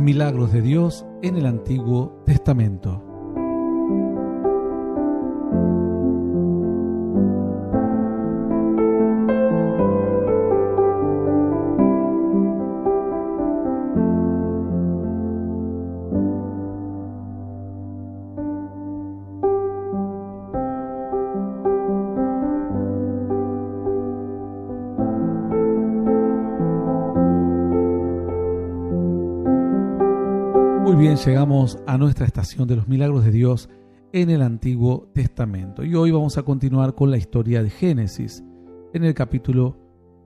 Milagros de Dios en el Antiguo Testamento. Muy bien, llegamos a nuestra estación de los milagros de Dios en el Antiguo Testamento. Y hoy vamos a continuar con la historia de Génesis, en el capítulo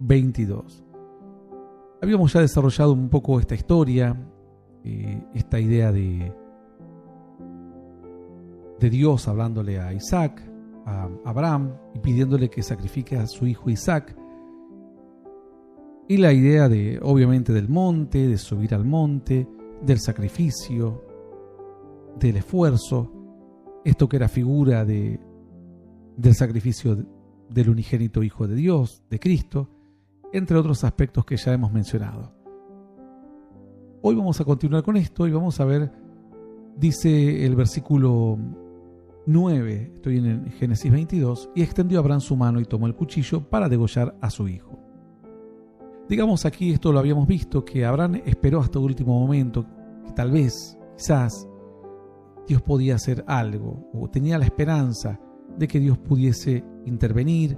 22. Habíamos ya desarrollado un poco esta historia, esta idea de Dios hablándole a Isaac, a Abraham, y pidiéndole que sacrifique a su hijo Isaac. Y la idea obviamente, del monte, de subir al monte, del sacrificio, del esfuerzo, esto que era figura del sacrificio del unigénito Hijo de Dios, de Cristo, entre otros aspectos que ya hemos mencionado. Hoy vamos a continuar con esto y vamos a ver, dice el versículo 9, estoy en Génesis 22, y extendió Abraham su mano y tomó el cuchillo para degollar a su hijo. Digamos aquí, esto lo habíamos visto, que Abraham esperó hasta el último momento, que tal vez, quizás, Dios podía hacer algo, o tenía la esperanza de que Dios pudiese intervenir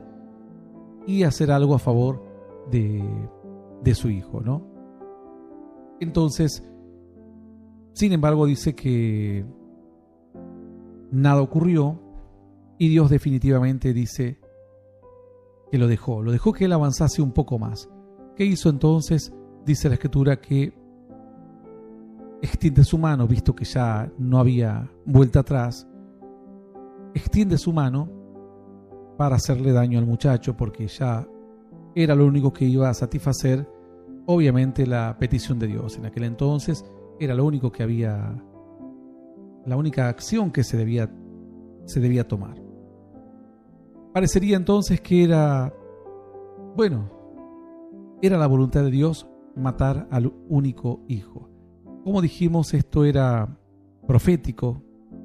y hacer algo a favor de su hijo, ¿no? Entonces, sin embargo, dice que nada ocurrió y Dios definitivamente dice que lo dejó que él avanzase un poco más. ¿Qué hizo entonces? Dice la Escritura que extiende su mano, visto que ya no había vuelta atrás, extiende su mano para hacerle daño al muchacho, porque ya era lo único que iba a satisfacer, obviamente, la petición de Dios. En aquel entonces era lo único que había, la única acción que se debía tomar. Parecería entonces que era la voluntad de Dios matar al único hijo. Como dijimos, esto era profético,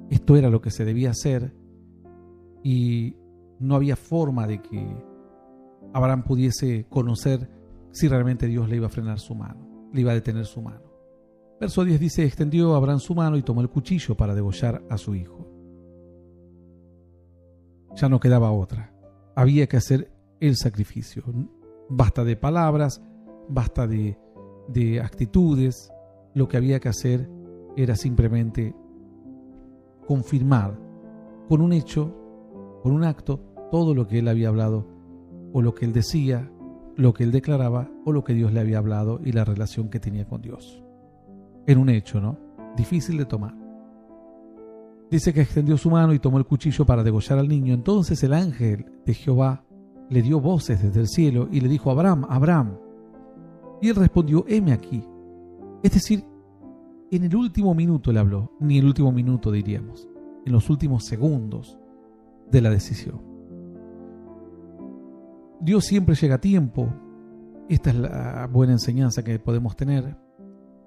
esto era lo que se debía hacer y no había forma de que Abraham pudiese conocer si realmente Dios le iba a frenar su mano, le iba a detener su mano. Verso 10 dice: extendió Abraham su mano y tomó el cuchillo para degollar a su hijo. Ya no quedaba otra, había que hacer el sacrificio. Basta de palabras, basta de actitudes. Lo que había que hacer era simplemente confirmar con un hecho, con un acto, todo lo que él había hablado, o lo que él decía, lo que él declaraba, o lo que Dios le había hablado y la relación que tenía con Dios. En un hecho, ¿no? Difícil de tomar. Dice que extendió su mano y tomó el cuchillo para degollar al niño. Entonces el ángel de Jehová le dio voces desde el cielo y le dijo: Abraham, Abraham. Y él respondió: heme aquí. Es decir, en el último minuto le habló, ni el último minuto diríamos, en los últimos segundos de la decisión. Dios siempre llega a tiempo. Esta es la buena enseñanza que podemos tener.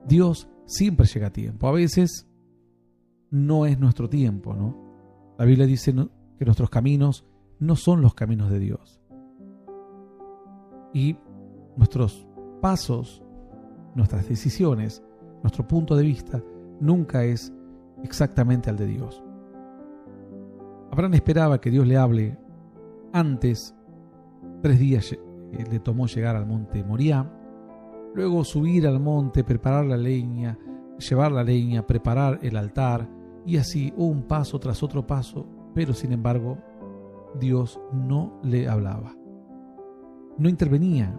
Dios siempre llega a tiempo. A veces no es nuestro tiempo, ¿no? La Biblia dice que nuestros caminos no son los caminos de Dios. Y nuestros pasos, nuestras decisiones, nuestro punto de vista nunca es exactamente al de Dios. Abraham esperaba que Dios le hable antes. 3 días le tomó llegar al monte Moriah, luego subir al monte, preparar la leña, llevar la leña, preparar el altar, y así un paso tras otro paso, pero sin embargo Dios no le hablaba, no intervenía.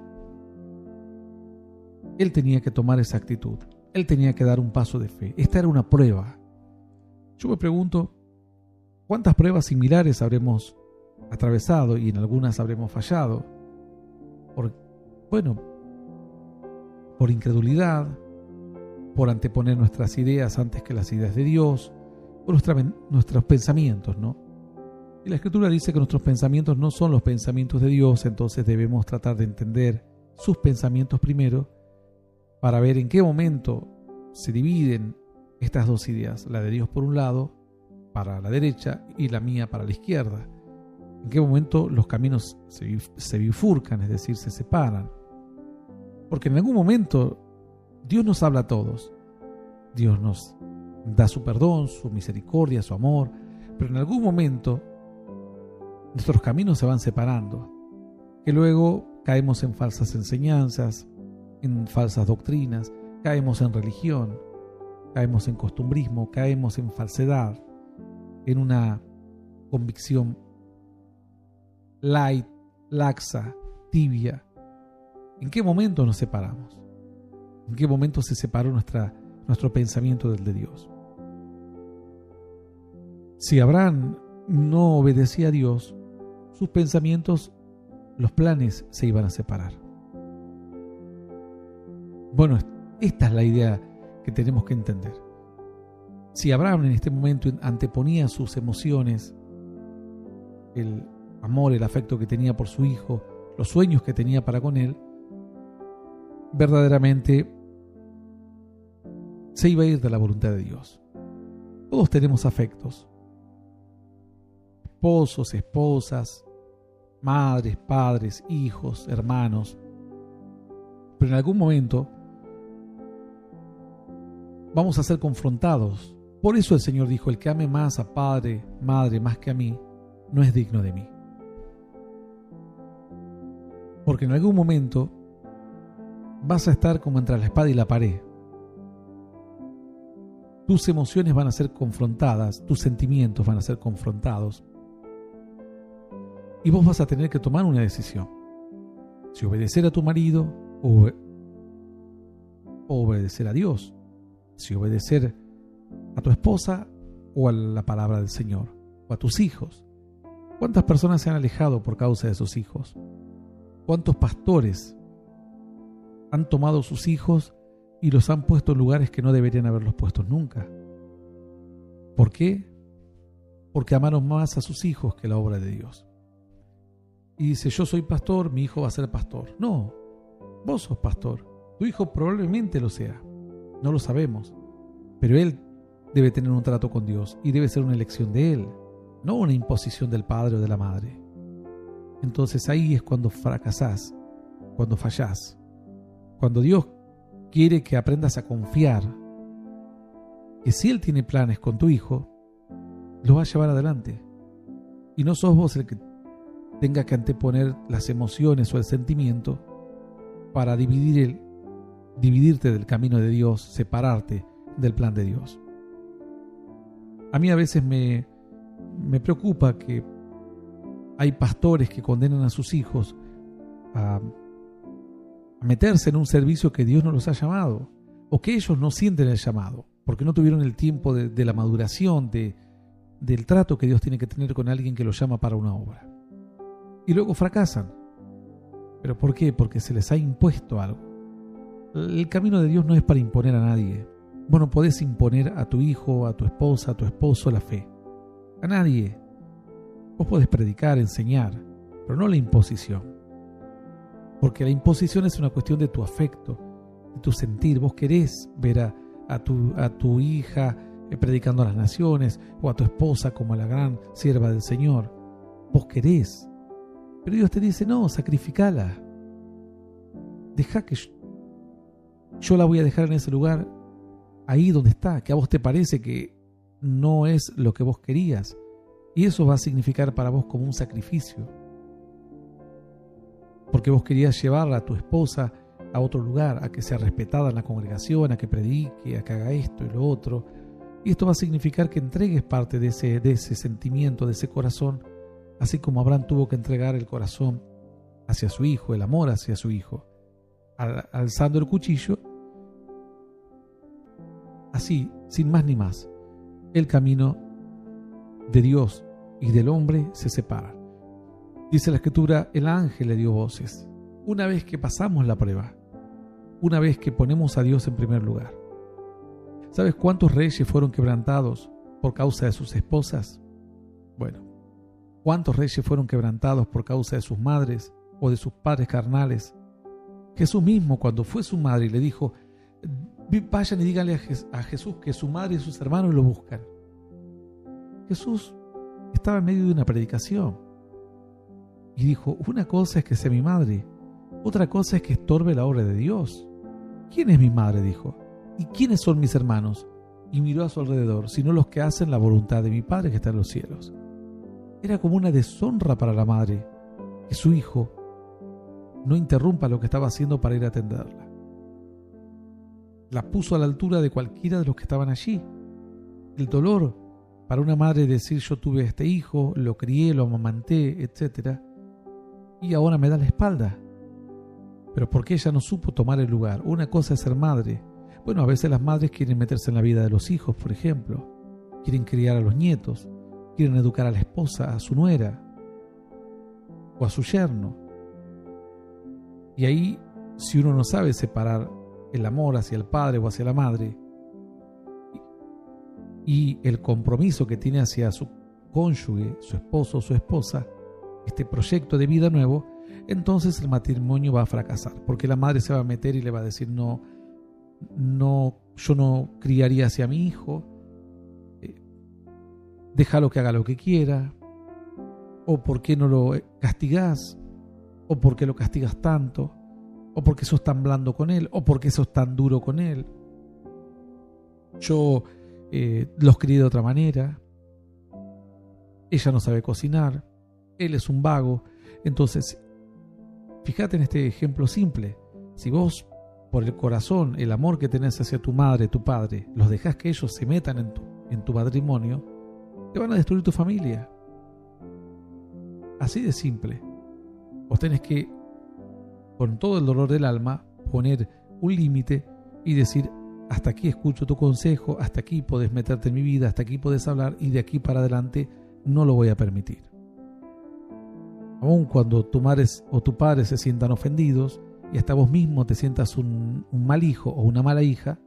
Él tenía que tomar esa actitud, él tenía que dar un paso de fe. Esta era una prueba. Yo me pregunto, ¿cuántas pruebas similares habremos atravesado y en algunas habremos fallado? Por incredulidad, por anteponer nuestras ideas antes que las ideas de Dios, por nuestros pensamientos, ¿no? Y la Escritura dice que nuestros pensamientos no son los pensamientos de Dios, entonces debemos tratar de entender sus pensamientos primero para ver en qué momento se dividen estas dos ideas, la de Dios por un lado, para la derecha, y la mía para la izquierda? ¿En qué momento los caminos se bifurcan, es decir, se separan? Porque en algún momento Dios nos habla a todos. Dios nos da su perdón, su misericordia, su amor, pero en algún momento nuestros caminos se van separando, que luego caemos en falsas enseñanzas, en falsas doctrinas, caemos en religión, caemos en costumbrismo, caemos en falsedad, en una convicción light, laxa, tibia. ¿En qué momento nos separamos? ¿En qué momento se separó nuestro pensamiento del de Dios? Si Abraham no obedecía a Dios, sus pensamientos, los planes se iban a separar. Bueno, esta es la idea que tenemos que entender. Si Abraham en este momento anteponía sus emociones, el amor, el afecto que tenía por su hijo, los sueños que tenía para con él, verdaderamente se iba a ir de la voluntad de Dios. Todos tenemos afectos, esposos, esposas, madres, padres, hijos, hermanos, pero en algún momento vamos a ser confrontados. Por eso el Señor dijo: el que ame más a padre, madre, más que a mí, no es digno de mí. Porque en algún momento vas a estar como entre la espada y la pared. Tus emociones van a ser confrontadas, tus sentimientos van a ser confrontados. Y vos vas a tener que tomar una decisión. Si obedecer a tu marido o obedecer a Dios. Si obedecer a tu esposa o a la palabra del Señor, o a tus hijos. ¿Cuántas personas se han alejado por causa de sus hijos? ¿Cuántos pastores han tomado sus hijos y los han puesto en lugares que no deberían haberlos puesto nunca? ¿Por qué? Porque amaron más a sus hijos que la obra de Dios. Y dice: yo soy pastor, mi hijo va a ser pastor. No, vos sos pastor, tu hijo probablemente lo sea, no lo sabemos, pero él debe tener un trato con Dios y debe ser una elección de él, no una imposición del padre o de la madre. Entonces ahí es cuando fracasás, cuando fallás, cuando Dios quiere que aprendas a confiar que si Él tiene planes con tu hijo, lo va a llevar adelante. Y no sos vos el que tenga que anteponer las emociones o el sentimiento para dividirte del camino de Dios, separarte del plan de Dios. A mí a veces me preocupa que hay pastores que condenan a sus hijos a meterse en un servicio que Dios no los ha llamado, o que ellos no sienten el llamado, porque no tuvieron el tiempo de la maduración, del trato que Dios tiene que tener con alguien que lo llama para una obra. Y luego fracasan. ¿Pero por qué? Porque se les ha impuesto algo. El camino de Dios no es para imponer a nadie. Vos no podés imponer a tu hijo, a tu esposa, a tu esposo la fe. A nadie. Vos podés predicar, enseñar, pero no la imposición. Porque la imposición es una cuestión de tu afecto, de tu sentir. Vos querés ver a tu hija predicando a las naciones, o a tu esposa como la gran sierva del Señor. Vos querés. Pero Dios te dice: no, sacrificala. Deja que yo la voy a dejar en ese lugar, ahí donde está, que a vos te parece que no es lo que vos querías. Y eso va a significar para vos como un sacrificio. Porque vos querías llevar a tu esposa a otro lugar, a que sea respetada en la congregación, a que predique, a que haga esto y lo otro. Y esto va a significar que entregues parte de ese sentimiento, de ese corazón, así como Abraham tuvo que entregar el corazón hacia su hijo, el amor hacia su hijo, alzando el cuchillo. Así, sin más ni más, el camino de Dios y del hombre se separa. Dice la Escritura: el ángel le dio voces. Una vez que pasamos la prueba, una vez que ponemos a Dios en primer lugar. ¿Sabes cuántos reyes fueron quebrantados por causa de sus esposas? Bueno, ¿cuántos reyes fueron quebrantados por causa de sus madres o de sus padres carnales? Jesús mismo, cuando fue su madre y le dijo: vayan y díganle a Jesús que su madre y sus hermanos lo buscan. Jesús estaba en medio de una predicación y dijo, una cosa es que sea mi madre, otra cosa es que estorbe la obra de Dios. ¿Quién es mi madre?, dijo, ¿y quiénes son mis hermanos? Y miró a su alrededor, sino los que hacen la voluntad de mi Padre que está en los cielos. Era como una deshonra para la madre que su hijo no interrumpa lo que estaba haciendo para ir a atenderla. La puso a la altura de cualquiera de los que estaban allí. El dolor para una madre decir, yo tuve a este hijo, lo crié, lo amamanté, etc., y ahora me da la espalda. Pero porque ella no supo tomar el lugar. Una cosa es ser madre. Bueno, a veces las madres quieren meterse en la vida de los hijos, por ejemplo. Quieren criar a los nietos. Quieren educar a la esposa, a su nuera o a su yerno. Y ahí, si uno no sabe separar el amor hacia el padre o hacia la madre y el compromiso que tiene hacia su cónyuge, su esposo o su esposa, este proyecto de vida nuevo, entonces el matrimonio va a fracasar, porque la madre se va a meter y le va a decir, no, yo no criaría hacia mi hijo, déjalo que haga lo que quiera, o por qué no lo castigás, o por qué lo castigas tanto, o por qué sos tan blando con él, o por qué sos tan duro con él. Yo los crié de otra manera, ella no sabe cocinar, él es un vago. Entonces, fíjate en este ejemplo simple. Si vos, por el corazón, el amor que tenés hacia tu madre, tu padre, los dejás que ellos se metan en tu matrimonio, te van a destruir tu familia. Así de simple. Vos tenés que, con todo el dolor del alma, poner un límite y decir, hasta aquí escucho tu consejo, hasta aquí podés meterte en mi vida, hasta aquí podés hablar, y de aquí para adelante no lo voy a permitir. Aun cuando tu madre o tu padre se sientan ofendidos y hasta vos mismo te sientas un mal hijo o una mala hija,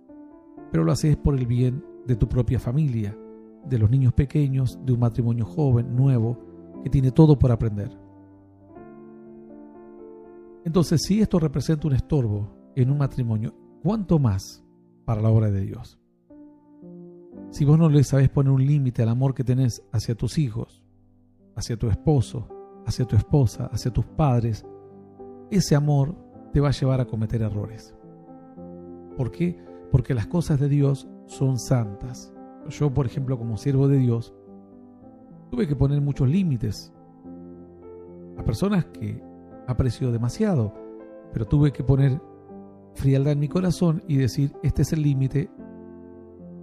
pero lo haces por el bien de tu propia familia, de los niños pequeños, de un matrimonio joven, nuevo, que tiene todo por aprender. Entonces, si esto representa un estorbo en un matrimonio, ¿cuánto más para la obra de Dios? Si vos no le sabés poner un límite al amor que tenés hacia tus hijos, hacia tu esposo, hacia tu esposa, hacia tus padres, ese amor te va a llevar a cometer errores. ¿Por qué? Porque las cosas de Dios son santas. Yo, por ejemplo, como siervo de Dios, tuve que poner muchos límites a personas que aprecio demasiado, pero tuve que poner frialdad en mi corazón y decir, este es el límite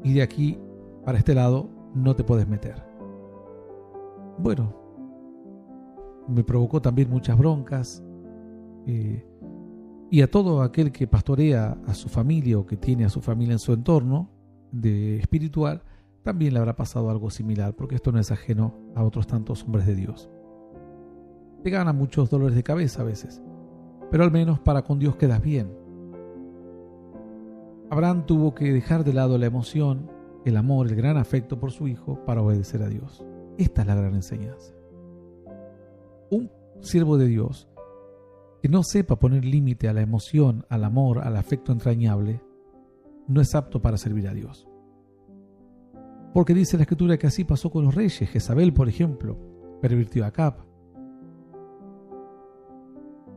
y de aquí para este lado no te puedes meter. Bueno, me provocó también muchas broncas, y a todo aquel que pastorea a su familia o que tiene a su familia en su entorno de espiritual, también le habrá pasado algo similar, porque esto no es ajeno a otros tantos hombres de Dios. Te ganan muchos dolores de cabeza a veces, pero al menos para con Dios quedas bien. Abraham tuvo que dejar de lado la emoción, el amor, el gran afecto por su hijo para obedecer a Dios. Esta es la gran enseñanza. Un siervo de Dios que no sepa poner límite a la emoción, al amor, al afecto entrañable, no es apto para servir a Dios. Porque dice la Escritura que así pasó con los reyes. Jezabel, por ejemplo, pervirtió a Acab.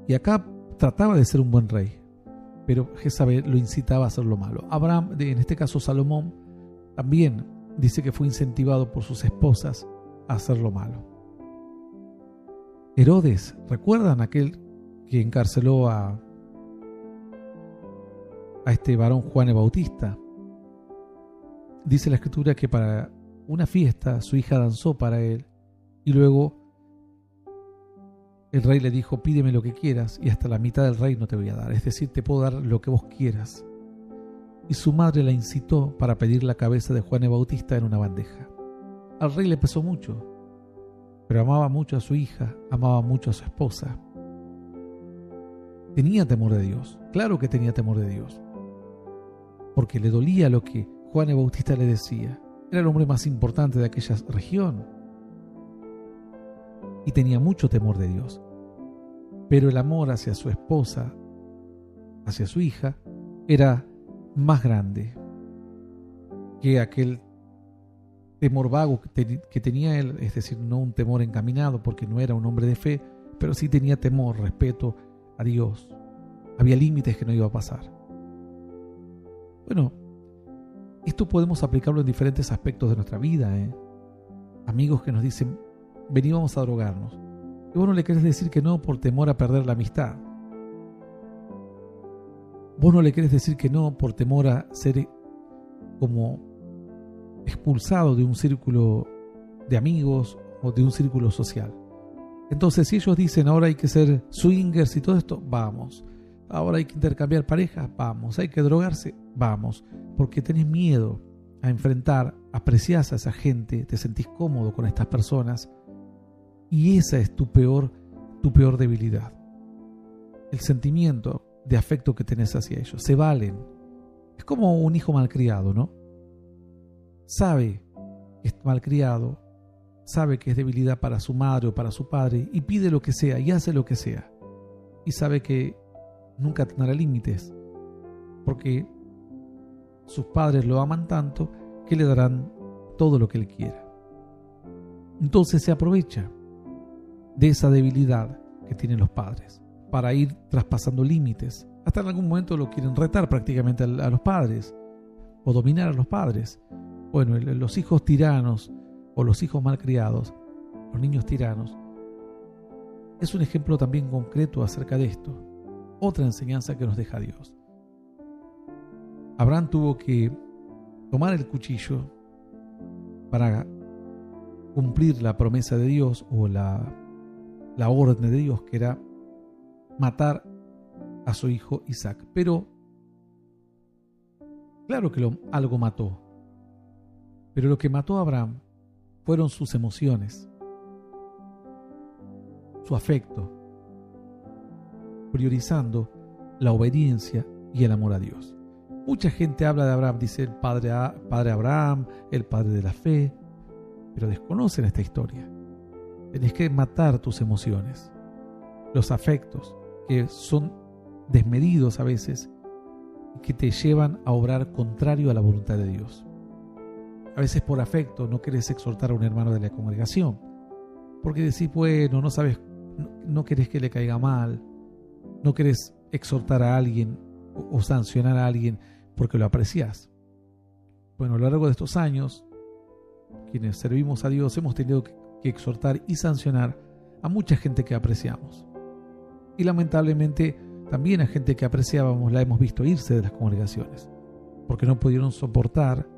Y Acab trataba de ser un buen rey, pero Jezabel lo incitaba a hacer lo malo. Abraham, en este caso Salomón, también dice que fue incentivado por sus esposas a hacer lo malo. Herodes, ¿recuerdan aquel que encarceló a este varón Juan el Bautista? Dice la Escritura que para una fiesta su hija danzó para él y luego el rey le dijo, pídeme lo que quieras y hasta la mitad del reino te voy a dar, es decir, te puedo dar lo que vos quieras. Y su madre la incitó para pedir la cabeza de Juan el Bautista en una bandeja. Al rey le pesó mucho, pero amaba mucho a su hija, amaba mucho a su esposa. Tenía temor de Dios, claro que tenía temor de Dios, porque le dolía lo que Juan el Bautista le decía. Era el hombre más importante de aquella región y tenía mucho temor de Dios. Pero el amor hacia su esposa, hacia su hija, era más grande que aquel temor vago que tenía él, es decir, no un temor encaminado porque no era un hombre de fe, pero sí tenía temor, respeto a Dios. Había límites que no iba a pasar. Bueno, esto podemos aplicarlo en diferentes aspectos de nuestra vida. Amigos que nos dicen, vení, vamos a drogarnos. Y vos no le querés decir que no por temor a perder la amistad. Vos no le querés decir que no por temor a ser como expulsado de un círculo de amigos o de un círculo social. Entonces, si ellos dicen ahora hay que ser swingers y todo esto, vamos. Ahora hay que intercambiar parejas, vamos. Hay que drogarse, vamos. Porque tenés miedo a enfrentar, apreciás a esa gente, te sentís cómodo con estas personas y esa es tu peor debilidad. El sentimiento de afecto que tenés hacia ellos. Se valen. Es como un hijo malcriado, ¿no? Sabe que es malcriado, sabe que es debilidad para su madre o para su padre y pide lo que sea y hace lo que sea. Y sabe que nunca tendrá límites porque sus padres lo aman tanto que le darán todo lo que él quiera. Entonces se aprovecha de esa debilidad que tienen los padres para ir traspasando límites. Hasta en algún momento lo quieren retar prácticamente a los padres o dominar a los padres. Bueno, los hijos tiranos o los hijos malcriados, los niños tiranos, es un ejemplo también concreto acerca de esto. Otra enseñanza que nos deja Dios. Abraham tuvo que tomar el cuchillo para cumplir la promesa de Dios o la orden de Dios, que era matar a su hijo Isaac. Pero claro que algo mató. Pero lo que mató a Abraham fueron sus emociones, su afecto, priorizando la obediencia y el amor a Dios. Mucha gente habla de Abraham, dice el padre Abraham, el padre de la fe, pero desconocen esta historia. Tenés que matar tus emociones, los afectos, que son desmedidos a veces, que te llevan a obrar contrario a la voluntad de Dios. A veces por afecto no querés exhortar a un hermano de la congregación, porque decís, bueno, no sabes, no querés que le caiga mal, no querés exhortar a alguien o sancionar a alguien porque lo apreciás. Bueno, a lo largo de estos años, quienes servimos a Dios hemos tenido que exhortar y sancionar a mucha gente que apreciamos. Y lamentablemente también a gente que apreciábamos la hemos visto irse de las congregaciones, porque no pudieron soportar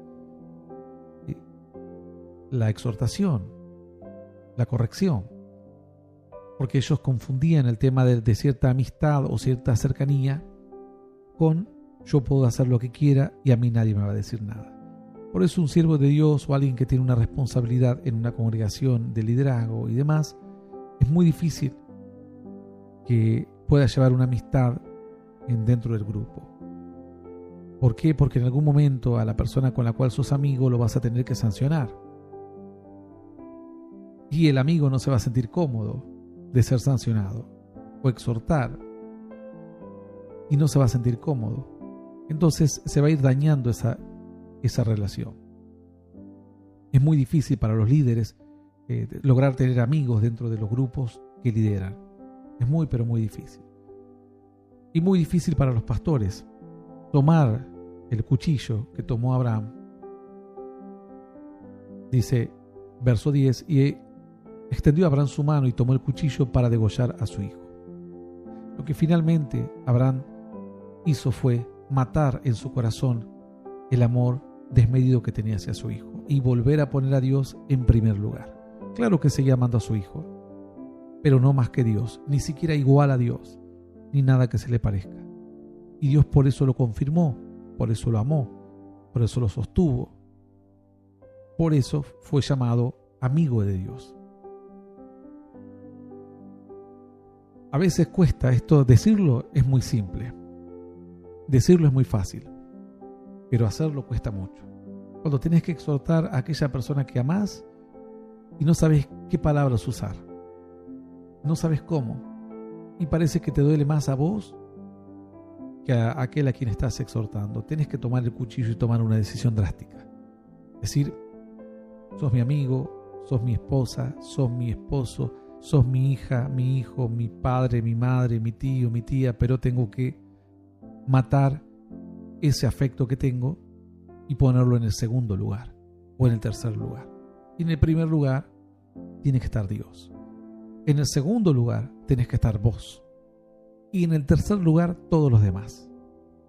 la exhortación, la corrección, porque ellos confundían el tema de cierta amistad o cierta cercanía con yo puedo hacer lo que quiera y a mí nadie me va a decir nada. Por eso un siervo de Dios o alguien que tiene una responsabilidad en una congregación de liderazgo y demás, es muy difícil que pueda llevar una amistad dentro del grupo. ¿Por qué? Porque en algún momento a la persona con la cual sos amigo lo vas a tener que sancionar. Y el amigo no se va a sentir cómodo de ser sancionado o exhortar. Y no se va a sentir cómodo. Entonces se va a ir dañando esa relación. Es muy difícil para los líderes lograr tener amigos dentro de los grupos que lideran. Es muy, pero muy difícil. Y muy difícil para los pastores tomar el cuchillo que tomó Abraham. Dice, verso 10, y extendió Abraham su mano y tomó el cuchillo para degollar a su hijo. Lo que finalmente Abraham hizo fue matar en su corazón el amor desmedido que tenía hacia su hijo y volver a poner a Dios en primer lugar. Claro que seguía amando a su hijo, pero no más que Dios, ni siquiera igual a Dios, ni nada que se le parezca. Y Dios por eso lo confirmó, por eso lo amó, por eso lo sostuvo. Por eso fue llamado amigo de Dios. A veces cuesta esto, decirlo es muy simple. Decirlo es muy fácil, pero hacerlo cuesta mucho. Cuando tenés que exhortar a aquella persona que amás y no sabes qué palabras usar, no sabes cómo, y parece que te duele más a vos que a aquel a quien estás exhortando. Tenés que tomar el cuchillo y tomar una decisión drástica. Es decir, sos mi amigo, sos mi esposa, sos mi esposo, sos mi hija, mi hijo, mi padre, mi madre, mi tío, mi tía, pero tengo que matar ese afecto que tengo y ponerlo en el segundo lugar o en el tercer lugar. Y en el primer lugar tiene que estar Dios. En el segundo lugar tenés que estar vos. Y en el tercer lugar todos los demás.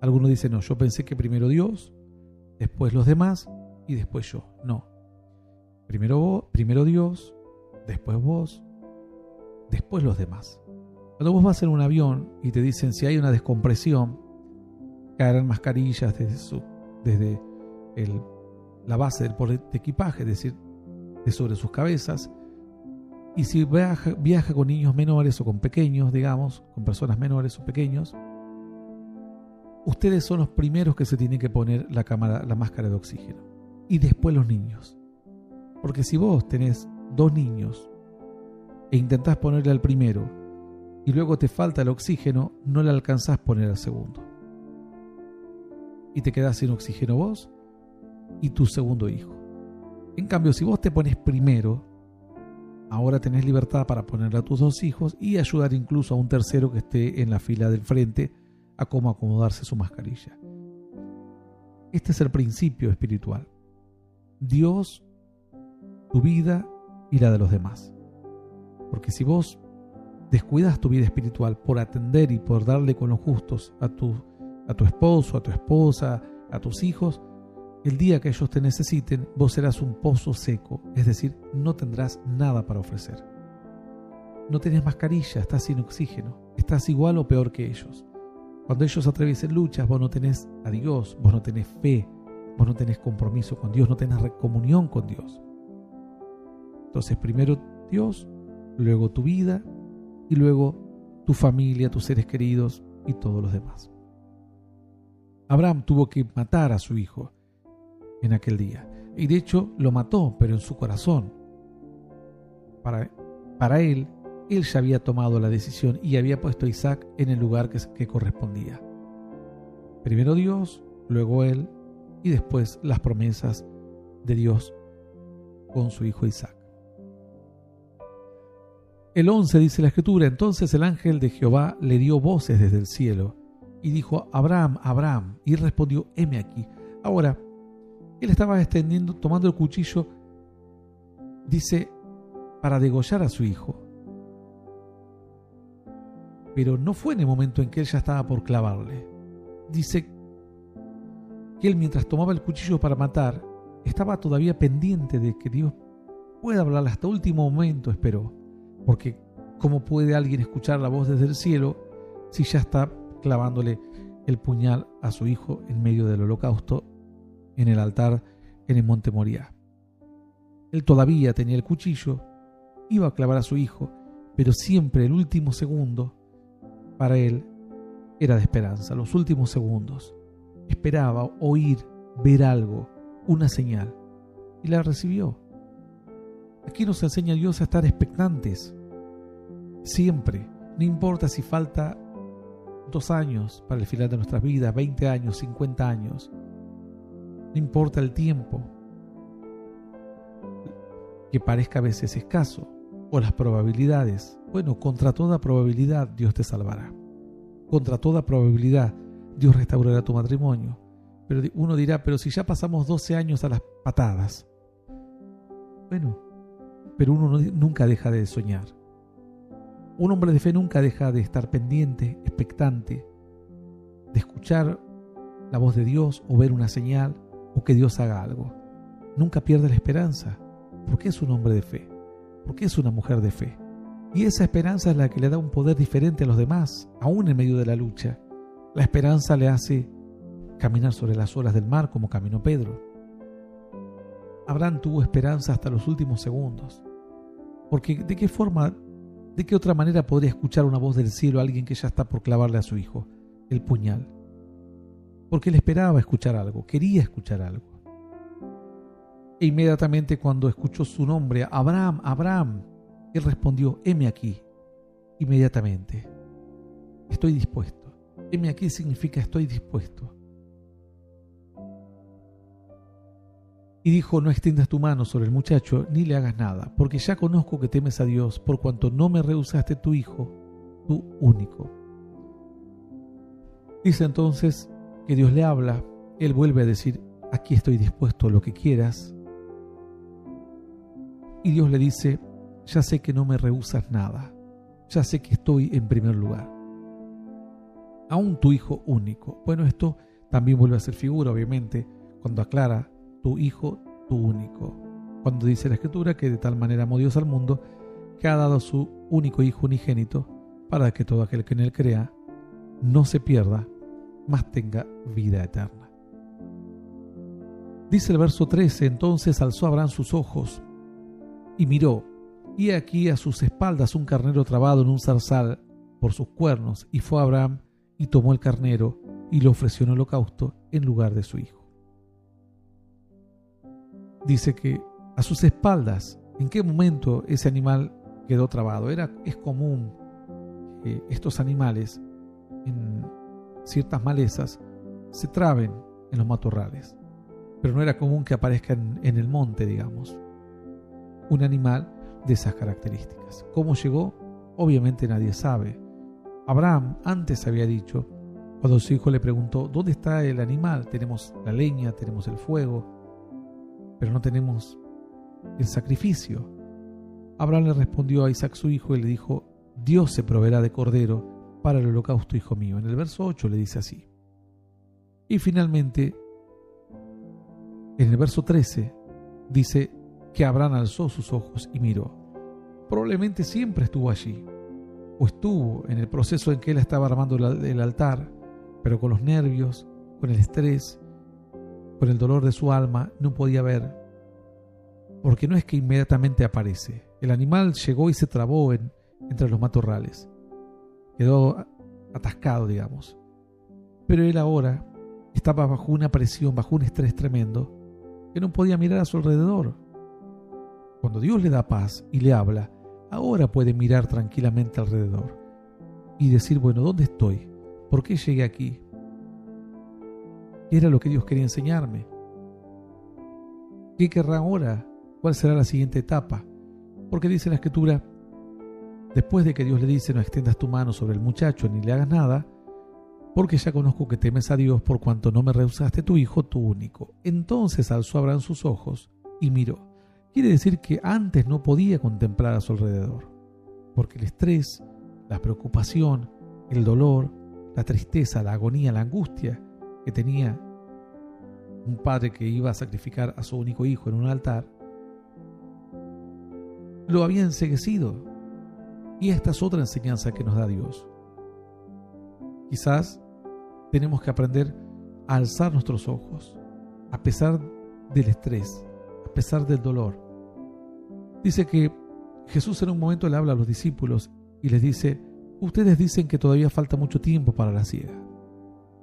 Algunos dicen, no, yo pensé que primero Dios, después los demás y después yo. No. Primero vos, primero Dios, después vos, después los demás. Cuando vos vas en un avión y te dicen si hay una descompresión, caerán mascarillas desde la base del porte equipaje, es decir, de sobre sus cabezas. Y si viaja con niños menores o con pequeños, digamos, con personas menores o pequeños, ustedes son los primeros que se tienen que poner la máscara de oxígeno. Y después los niños. Porque si vos tenés 2 niños e intentás ponerle al primero y luego te falta el oxígeno, no le alcanzás a poner al segundo. Y te quedás sin oxígeno vos y tu segundo hijo. En cambio, si vos te pones primero, ahora tenés libertad para ponerle a tus 2 hijos y ayudar incluso a un tercero que esté en la fila del frente a cómo acomodarse su mascarilla. Este es el principio espiritual. Dios, tu vida y la de los demás. Porque si vos descuidas tu vida espiritual por atender y por darle con los justos a tu esposo, a tu esposa, a tus hijos, el día que ellos te necesiten, vos serás un pozo seco, es decir, no tendrás nada para ofrecer. No tenés mascarilla, estás sin oxígeno, estás igual o peor que ellos. Cuando ellos atraviesen luchas, vos no tenés a Dios, vos no tenés fe, vos no tenés compromiso con Dios, no tenés comunión con Dios. Entonces, primero Dios, luego tu vida y luego tu familia, tus seres queridos y todos los demás. Abraham tuvo que matar a su hijo en aquel día. Y de hecho lo mató, pero en su corazón. Para él ya había tomado la decisión y había puesto a Isaac en el lugar que correspondía. Primero Dios, luego él y después las promesas de Dios con su hijo Isaac. El 11 dice la Escritura: entonces el ángel de Jehová le dio voces desde el cielo y dijo: Abraham, Abraham. Y él respondió: heme aquí. Ahora, él estaba tomando el cuchillo, dice, para degollar a su hijo. Pero no fue en el momento en que él ya estaba por clavarle. Dice que él, mientras tomaba el cuchillo para matar, estaba todavía pendiente de que Dios pueda hablar. Hasta último momento esperó. Porque ¿cómo puede alguien escuchar la voz desde el cielo si ya está clavándole el puñal a su hijo en medio del holocausto en el altar en el monte Moriah? Él todavía tenía el cuchillo, iba a clavar a su hijo, pero siempre el último segundo para él era de esperanza. Los últimos segundos esperaba oír, ver algo, una señal, y la recibió. Aquí nos enseña Dios a estar expectantes siempre, no importa si falta 2 años para el final de nuestras vidas, 20 años, 50 años, no importa el tiempo que parezca a veces escaso o las probabilidades. Bueno, contra toda probabilidad Dios te salvará. Contra toda probabilidad Dios restaurará tu matrimonio. Pero uno dirá: pero si ya pasamos 12 años a las patadas. Bueno, pero uno nunca deja de soñar. Un hombre de fe nunca deja de estar pendiente, expectante, de escuchar la voz de Dios o ver una señal o que Dios haga algo. Nunca pierde la esperanza, porque es un hombre de fe, porque es una mujer de fe. Y esa esperanza es la que le da un poder diferente a los demás, aún en medio de la lucha. La esperanza le hace caminar sobre las olas del mar como caminó Pedro. Abraham tuvo esperanza hasta los últimos segundos, porque ¿de qué otra manera podría escuchar una voz del cielo a alguien que ya está por clavarle a su hijo el puñal? Porque él esperaba escuchar algo, quería escuchar algo. E inmediatamente cuando escuchó su nombre, Abraham, Abraham, él respondió: heme aquí. Inmediatamente: estoy dispuesto. Heme aquí significa estoy dispuesto. Y dijo, no extiendas tu mano sobre el muchacho, ni le hagas nada, porque ya conozco que temes a Dios, por cuanto no me rehusaste tu hijo, tu único. Dice entonces que Dios le habla, él vuelve a decir, aquí estoy dispuesto a lo que quieras. Y Dios le dice, ya sé que no me rehusas nada, ya sé que estoy en primer lugar. Aún tu hijo único. Bueno, esto también vuelve a ser figura, obviamente, cuando aclara tu hijo, tu único. Cuando dice la Escritura que de tal manera amó Dios al mundo, que ha dado a su único hijo unigénito, para que todo aquel que en él crea no se pierda, mas tenga vida eterna. Dice el verso 13, entonces alzó Abraham sus ojos y miró, y aquí a sus espaldas un carnero trabado en un zarzal por sus cuernos, y fue Abraham y tomó el carnero y lo ofreció en holocausto en lugar de su hijo. Dice que a sus espaldas, ¿en qué momento ese animal quedó trabado? Es común que estos animales en ciertas malezas se traben en los matorrales, pero no era común que aparezcan en el monte, digamos, un animal de esas características. ¿Cómo llegó? Obviamente nadie sabe. Abraham antes había dicho, cuando su hijo le preguntó, ¿dónde está el animal? Tenemos la leña, tenemos el fuego, pero no tenemos el sacrificio. Abraham le respondió a Isaac su hijo y le dijo, Dios se proveerá de cordero para el holocausto, hijo mío. En el verso 8 le dice así. Y finalmente, en el verso 13, dice que Abraham alzó sus ojos y miró. Probablemente siempre estuvo allí, o estuvo en el proceso en que él estaba armando el altar, pero con los nervios, con el estrés, con el dolor de su alma, no podía ver, porque no es que inmediatamente aparece. El animal llegó y se trabó entre los matorrales. Quedó atascado, digamos. Pero él ahora estaba bajo una presión, bajo un estrés tremendo, que no podía mirar a su alrededor. Cuando Dios le da paz y le habla, ahora puede mirar tranquilamente alrededor y decir, bueno, ¿dónde estoy? ¿Por qué llegué aquí? ¿Qué era lo que Dios quería enseñarme? ¿Qué querrá ahora? ¿Cuál será la siguiente etapa? Porque dice la Escritura, después de que Dios le dice, no extiendas tu mano sobre el muchacho ni le hagas nada, porque ya conozco que temes a Dios por cuanto no me rehusaste tu hijo, tu único. Entonces alzó Abraham sus ojos y miró. Quiere decir que antes no podía contemplar a su alrededor, porque el estrés, la preocupación, el dolor, la tristeza, la agonía, la angustia que tenía un padre que iba a sacrificar a su único hijo en un altar, lo había enceguecido. Y esta es otra enseñanza que nos da Dios. Quizás tenemos que aprender a alzar nuestros ojos, a pesar del estrés, a pesar del dolor. Dice que Jesús en un momento le habla a los discípulos y les dice, ustedes dicen que todavía falta mucho tiempo para la siega,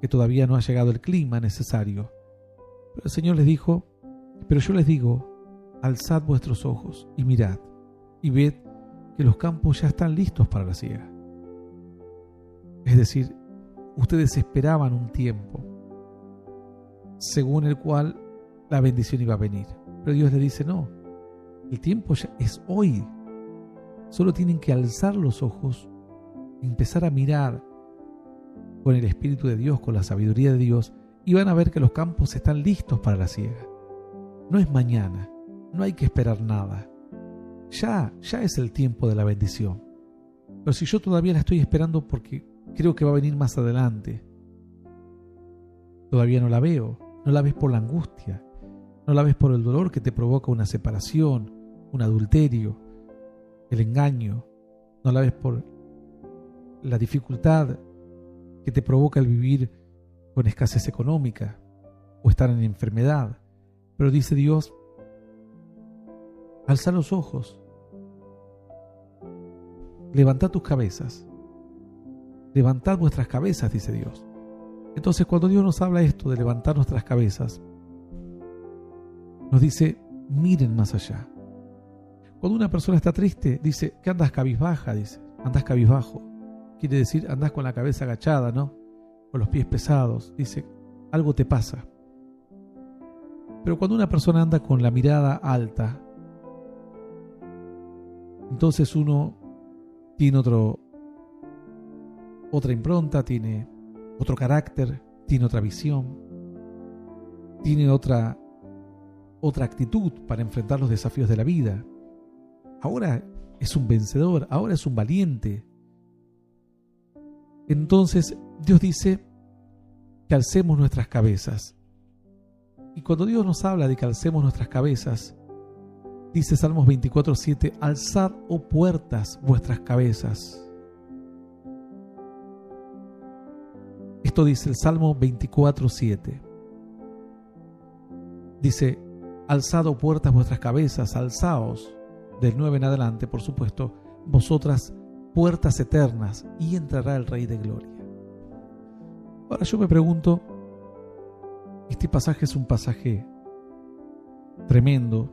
que todavía no ha llegado el clima necesario. Pero el Señor les dijo, pero yo les digo, alzad vuestros ojos y mirad, y ved que los campos ya están listos para la siega. Es decir, ustedes esperaban un tiempo según el cual la bendición iba a venir. Pero Dios les dice, no, el tiempo ya es hoy. Solo tienen que alzar los ojos, empezar a mirar con el Espíritu de Dios, con la sabiduría de Dios, y van a ver que los campos están listos para la siega. No es mañana, no hay que esperar nada. Ya es el tiempo de la bendición. Pero si yo todavía la estoy esperando porque creo que va a venir más adelante, todavía no la veo, no la ves por la angustia, no la ves por el dolor que te provoca una separación, un adulterio, el engaño, no la ves por la dificultad que te provoca el vivir con escasez económica o estar en enfermedad. Pero dice Dios, alza los ojos, levantad tus cabezas, levantad vuestras cabezas, dice Dios. Entonces, cuando Dios nos habla esto de levantar nuestras cabezas, nos dice, miren más allá. Cuando una persona está triste, dice, ¿qué andas cabizbaja? Dice, andas cabizbajo. Quiere decir, andas con la cabeza agachada, ¿no? con los pies pesados, dice, algo te pasa. Pero cuando una persona anda con la mirada alta, entonces uno tiene otra impronta, tiene otro carácter, tiene otra visión, tiene otra actitud para enfrentar los desafíos de la vida. Ahora es un vencedor, ahora es un valiente. Entonces Dios dice que alcemos nuestras cabezas. Y cuando Dios nos habla de que alcemos nuestras cabezas, dice Salmos 24:7, alzad, oh puertas, vuestras cabezas. Esto dice el Salmo 24:7. Dice, alzad, oh puertas, vuestras cabezas, alzaos, del 9 en adelante, por supuesto, vosotras puertas eternas, y entrará el Rey de Gloria. Ahora yo me pregunto, este pasaje es un pasaje tremendo,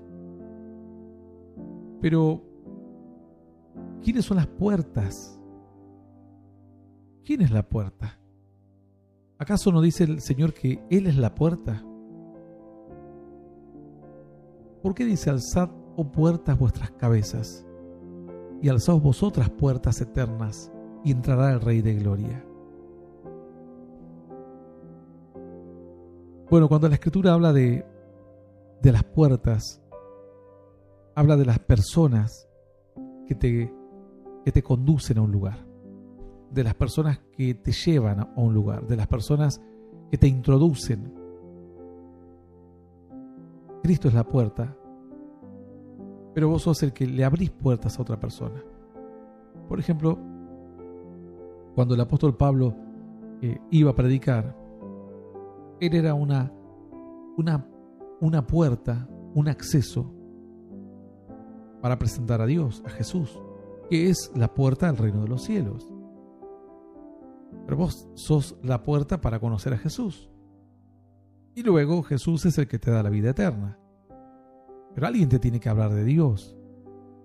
pero ¿quiénes son las puertas? ¿Quién es la puerta? ¿Acaso no dice el Señor que Él es la puerta? ¿Por qué dice alzad, oh puertas, vuestras cabezas, y alzaos vosotras puertas eternas, y entrará el Rey de Gloria? Bueno, cuando la Escritura habla de las puertas, habla de las personas que te conducen a un lugar, de las personas que te llevan a un lugar, de las personas que te introducen. Cristo es la puerta, pero vos sos el que le abrís puertas a otra persona. Por ejemplo, cuando el apóstol Pablo iba a predicar, él era una puerta, un acceso para presentar a Dios, a Jesús, que es la puerta al reino de los cielos. Pero vos sos la puerta para conocer a Jesús. Y luego Jesús es el que te da la vida eterna. Pero alguien te tiene que hablar de Dios.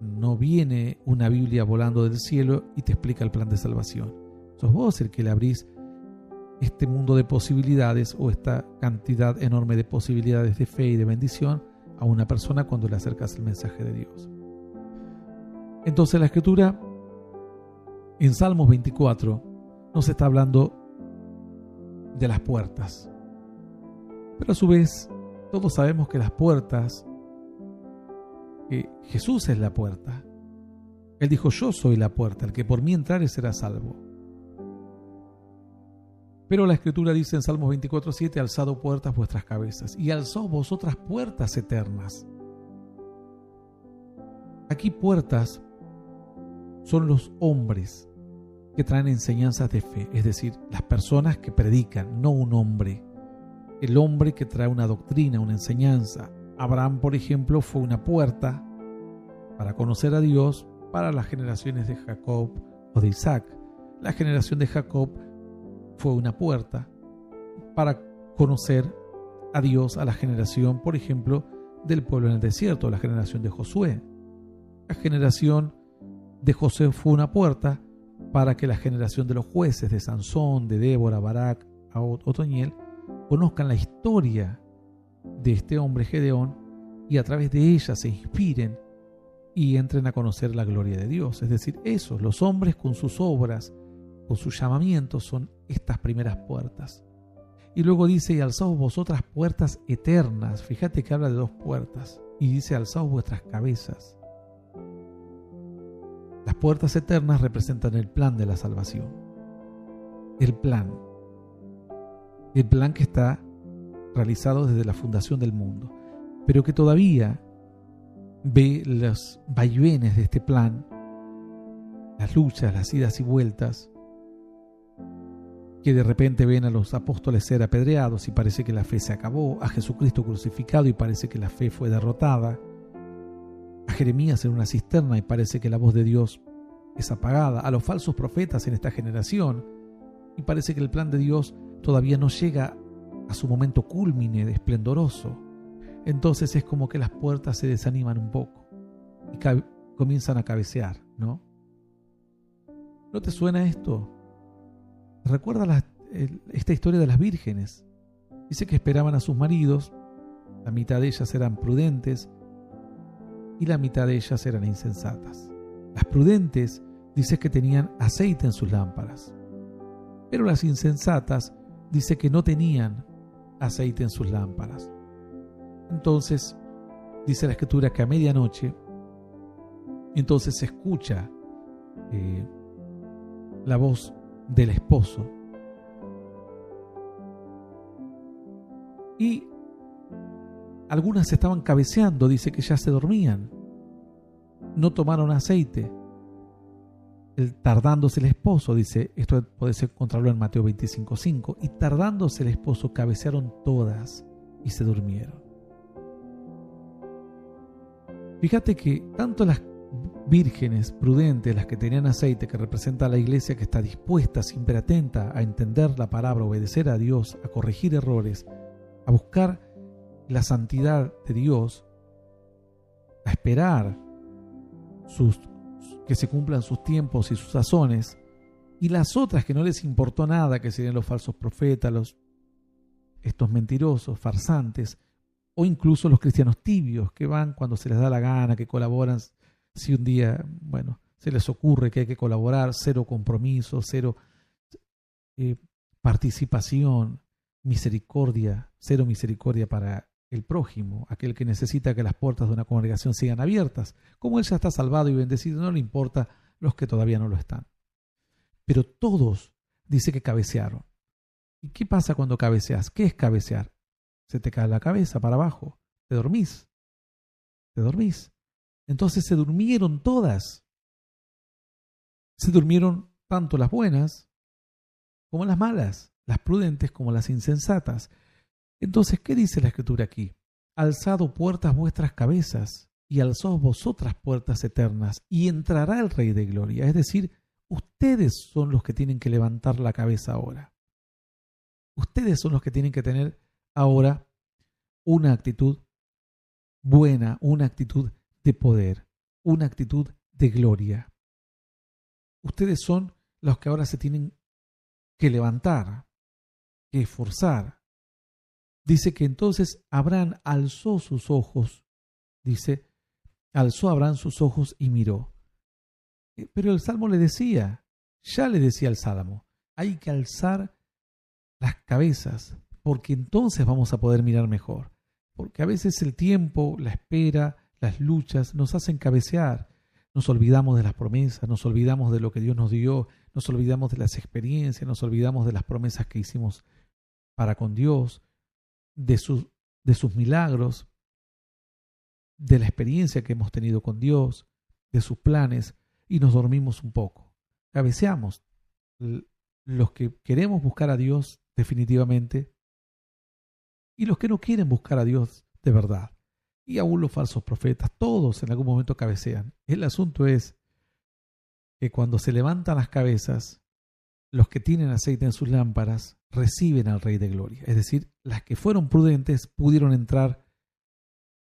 No viene una Biblia volando del cielo y te explica el plan de salvación. Sos vos el que le abrís este mundo de posibilidades o esta cantidad enorme de posibilidades de fe y de bendición a una persona cuando le acercas el mensaje de Dios. Entonces la Escritura en Salmos 24 nos está hablando de las puertas. Pero a su vez todos sabemos que las puertas, que Jesús es la puerta. Él dijo, yo soy la puerta, el que por mí entrare será salvo. Pero la Escritura dice en Salmos 24:7, alzad, oh puertas, vuestras cabezas, y alzaos vosotras puertas eternas. Aquí puertas son los hombres que traen enseñanzas de fe, es decir, las personas que predican, no un hombre. El hombre que trae una doctrina, una enseñanza. Abraham, por ejemplo, fue una puerta para conocer a Dios para las generaciones de Jacob o de Isaac. La generación de Jacob fue una puerta para conocer a Dios a la generación, por ejemplo, del pueblo en el desierto, la generación de Josué. La generación de José fue una puerta para que la generación de los jueces, de Sansón, de Débora, Barak, Otoniel, conozcan la historia de este hombre Gedeón y a través de ella se inspiren y entren a conocer la gloria de Dios. Es decir, esos, los hombres con sus obras, con sus llamamientos, son estas primeras puertas. Y luego dice, y alzaos vosotras puertas eternas. Fíjate que habla de dos puertas. Y dice, alzaos vuestras cabezas. Las puertas eternas representan el plan de la salvación. El plan que está realizado desde la fundación del mundo, pero que todavía ve los vaivenes de este plan, las luchas, las idas y vueltas, que de repente ven a los apóstoles ser apedreados y parece que la fe se acabó, a Jesucristo crucificado y parece que la fe fue derrotada, a Jeremías en una cisterna y parece que la voz de Dios es apagada, a los falsos profetas en esta generación y parece que el plan de Dios todavía no llega a su momento cúlmine de esplendoroso. Entonces es como que las puertas se desaniman un poco y comienzan a cabecear, ¿no? ¿No te suena esto? ¿Recuerdas esta historia de las vírgenes. Dice que esperaban a sus maridos, la mitad de ellas eran prudentes y la mitad de ellas eran insensatas. Las prudentes dice que tenían aceite en sus lámparas, pero las insensatas dice que no tenían aceite en sus lámparas. Entonces, dice la Escritura que a medianoche, entonces se escucha la voz del esposo y algunas estaban cabeceando, dice que ya se dormían, no tomaron aceite. Tardándose el esposo, dice, esto podés encontrarlo en Mateo 25:5, y tardándose el esposo cabecearon todas y se durmieron. Fíjate que tanto las vírgenes prudentes, las que tenían aceite, que representa a la iglesia que está dispuesta, siempre atenta a entender la palabra, a obedecer a Dios, a corregir errores, a buscar la santidad de Dios, a esperar que se cumplan sus tiempos y sus sazones, y las otras que no les importó nada, que serían los falsos profetas, estos mentirosos, farsantes, o incluso los cristianos tibios, que van cuando se les da la gana, que colaboran si un día, se les ocurre que hay que colaborar, cero compromiso, cero participación, misericordia, cero misericordia para el prójimo, aquel que necesita que las puertas de una congregación sigan abiertas. Como él ya está salvado y bendecido, no le importa los que todavía no lo están. Pero todos dice que cabecearon. ¿Y qué pasa cuando cabeceas? ¿Qué es cabecear? Se te cae la cabeza para abajo, te dormís. Entonces se durmieron todas. Se durmieron tanto las buenas como las malas, las prudentes como las insensatas. Entonces, ¿qué dice la Escritura aquí? Alzad puertas vuestras cabezas y alzad vosotras puertas eternas y entrará el Rey de Gloria. Es decir, ustedes son los que tienen que levantar la cabeza ahora. Ustedes son los que tienen que tener ahora una actitud buena, una actitud de poder, una actitud de gloria. Ustedes son los que ahora se tienen que levantar, que esforzar. Dice que entonces Abraham alzó sus ojos, dice, alzó Abraham sus ojos y miró. Pero el Salmo le decía el Salmo, hay que alzar las cabezas, porque entonces vamos a poder mirar mejor. Porque a veces el tiempo, la espera, las luchas nos hacen cabecear. Nos olvidamos de las promesas, nos olvidamos de lo que Dios nos dio, nos olvidamos de las experiencias, nos olvidamos de las promesas que hicimos para con Dios, de sus milagros, de la experiencia que hemos tenido con Dios, de sus planes, y nos dormimos un poco. Cabeceamos. Los que queremos buscar a Dios definitivamente y los que no quieren buscar a Dios de verdad. Y aún los falsos profetas, todos en algún momento cabecean. El asunto es que cuando se levantan las cabezas, los que tienen aceite en sus lámparas reciben al Rey de Gloria. Es decir, las que fueron prudentes pudieron entrar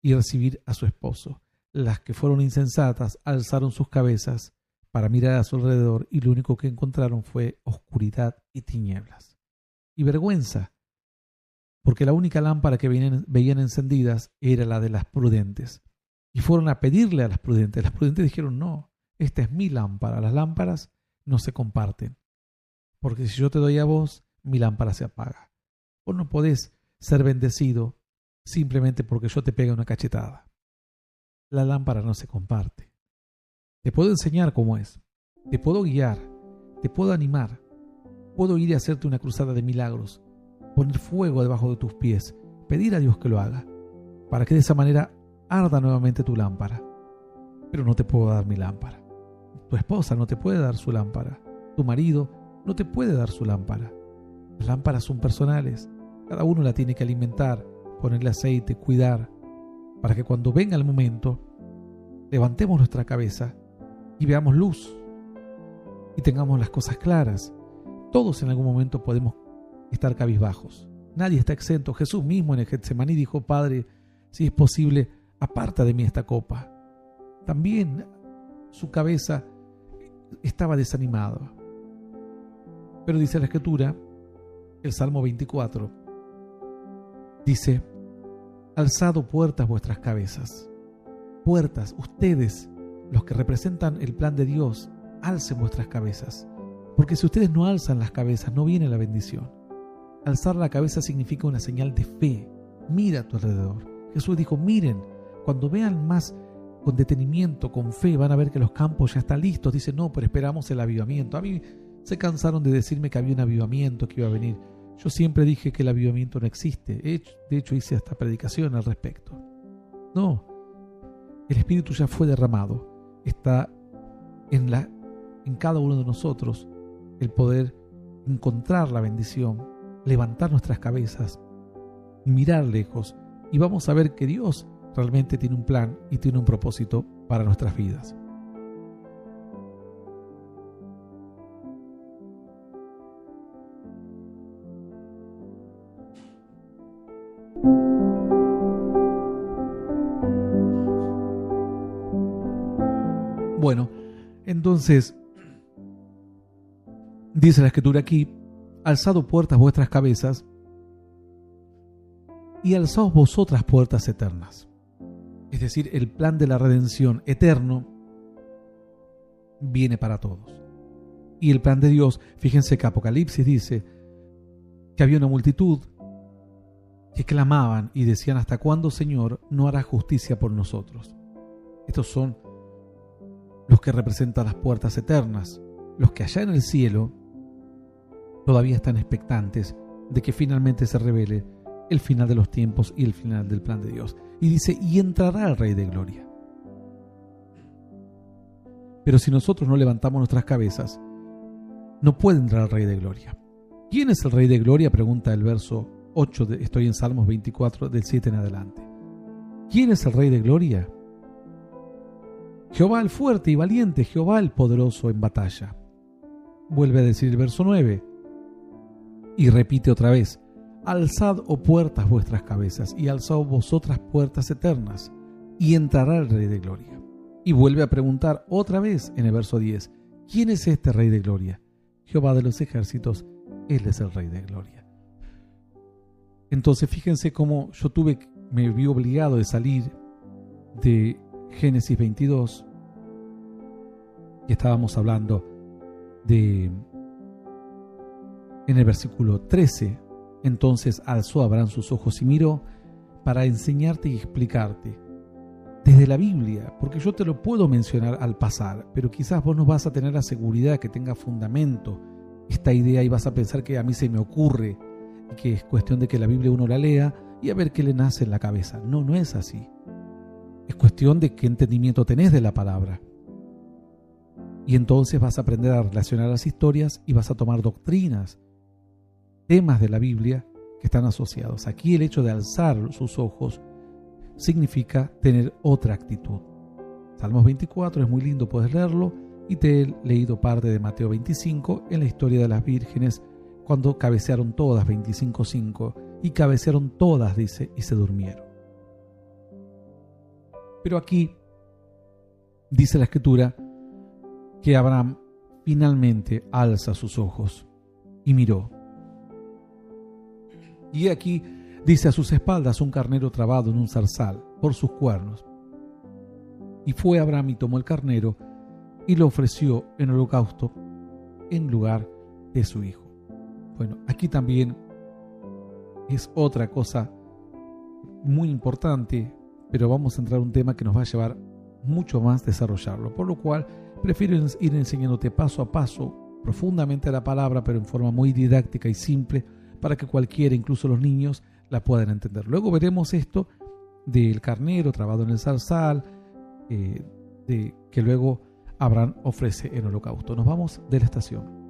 y recibir a su esposo. Las que fueron insensatas alzaron sus cabezas para mirar a su alrededor y lo único que encontraron fue oscuridad y tinieblas. Y vergüenza, porque la única lámpara que veían encendidas era la de las prudentes. Y fueron a pedirle a las prudentes. Las prudentes dijeron, no, esta es mi lámpara. Las lámparas no se comparten. Porque si yo te doy a vos, mi lámpara se apaga. Vos no podés ser bendecido simplemente porque yo te pegue una cachetada. La lámpara no se comparte. Te puedo enseñar cómo es. Te puedo guiar. Te puedo animar. Puedo ir a hacerte una cruzada de milagros. Poner fuego debajo de tus pies. Pedir a Dios que lo haga. Para que de esa manera arda nuevamente tu lámpara. Pero no te puedo dar mi lámpara. Tu esposa no te puede dar su lámpara. Tu marido no te puede dar su lámpara. Las lámparas son personales. Cada uno la tiene que alimentar, ponerle aceite, cuidar, para que cuando venga el momento, levantemos nuestra cabeza y veamos luz y tengamos las cosas claras. Todos en algún momento podemos estar cabizbajos. Nadie está exento. Jesús mismo en el Getsemaní dijo, Padre, si es posible, aparta de mí esta copa. También su cabeza estaba desanimada. Pero dice la Escritura el Salmo 24, dice: alzad puertas vuestras cabezas. Puertas, ustedes, los que representan el plan de Dios, alcen vuestras cabezas. Porque si ustedes no alzan las cabezas, no viene la bendición. Alzar la cabeza significa una señal de fe. Mira a tu alrededor. Jesús dijo: miren, cuando vean más con detenimiento, con fe, van a ver que los campos ya están listos. Dicen: no, pero esperamos el avivamiento. A mí se cansaron de decirme que había un avivamiento que iba a venir. Yo siempre dije que el avivamiento no existe. De hecho, hice hasta predicación al respecto. No, el Espíritu ya fue derramado. Está en cada uno de nosotros el poder encontrar la bendición, levantar nuestras cabezas, mirar lejos, y vamos a ver que Dios realmente tiene un plan y tiene un propósito para nuestras vidas. Bueno, entonces dice la Escritura aquí: alzad puertas vuestras cabezas y alzaos vosotras puertas eternas. Es decir, el plan de la redención eterno viene para todos. Y el plan de Dios, fíjense que Apocalipsis dice que había una multitud que clamaban y decían: ¿hasta cuándo, Señor, no harás justicia por nosotros? Estos son los que representan las puertas eternas, los que allá en el cielo todavía están expectantes de que finalmente se revele el final de los tiempos y el final del plan de Dios. Y dice: y entrará el Rey de Gloria. Pero si nosotros no levantamos nuestras cabezas, no puede entrar el Rey de Gloria. ¿Quién es el Rey de Gloria?, pregunta el verso 8, estoy en Salmos 24, del 7 en adelante. ¿Quién es el Rey de Gloria? Jehová el fuerte y valiente, Jehová el poderoso en batalla. Vuelve a decir el verso 9, y repite otra vez: alzad, oh puertas, vuestras cabezas, y alzad vosotras puertas eternas, y entrará el Rey de Gloria. Y vuelve a preguntar otra vez en el verso 10: ¿quién es este Rey de Gloria? Jehová de los ejércitos, Él es el Rey de Gloria. Entonces fíjense cómo me vi obligado de salir de Génesis 22, y estábamos hablando en el versículo 13. Entonces alzó Abraham sus ojos y miró, para enseñarte y explicarte desde la Biblia, porque yo te lo puedo mencionar al pasar, pero quizás vos no vas a tener la seguridad que tenga fundamento esta idea, y vas a pensar que a mí se me ocurre y que es cuestión de que la Biblia uno la lea y a ver qué le nace en la cabeza. No, no es así. Es cuestión de qué entendimiento tenés de la palabra. Y entonces vas a aprender a relacionar las historias y vas a tomar doctrinas, temas de la Biblia que están asociados. Aquí el hecho de alzar sus ojos significa tener otra actitud. Salmos 24 es muy lindo, puedes leerlo, y te he leído parte de Mateo 25 en la historia de las vírgenes, cuando cabecearon todas, 25:5, y cabecearon todas, dice, y se durmieron. Pero aquí dice la Escritura que Abraham finalmente alza sus ojos y miró. Y aquí dice: a sus espaldas un carnero trabado en un zarzal por sus cuernos. Y fue Abraham y tomó el carnero y lo ofreció en holocausto en lugar de su hijo. Bueno, aquí también es otra cosa muy importante, pero vamos a entrar a un tema que nos va a llevar mucho más desarrollarlo, por lo cual prefiero ir enseñándote paso a paso profundamente la palabra, pero en forma muy didáctica y simple, para que cualquiera, incluso los niños, la puedan entender. Luego veremos esto del carnero trabado en el zarzal, que luego Abraham ofrece en holocausto. Nos vamos de la estación.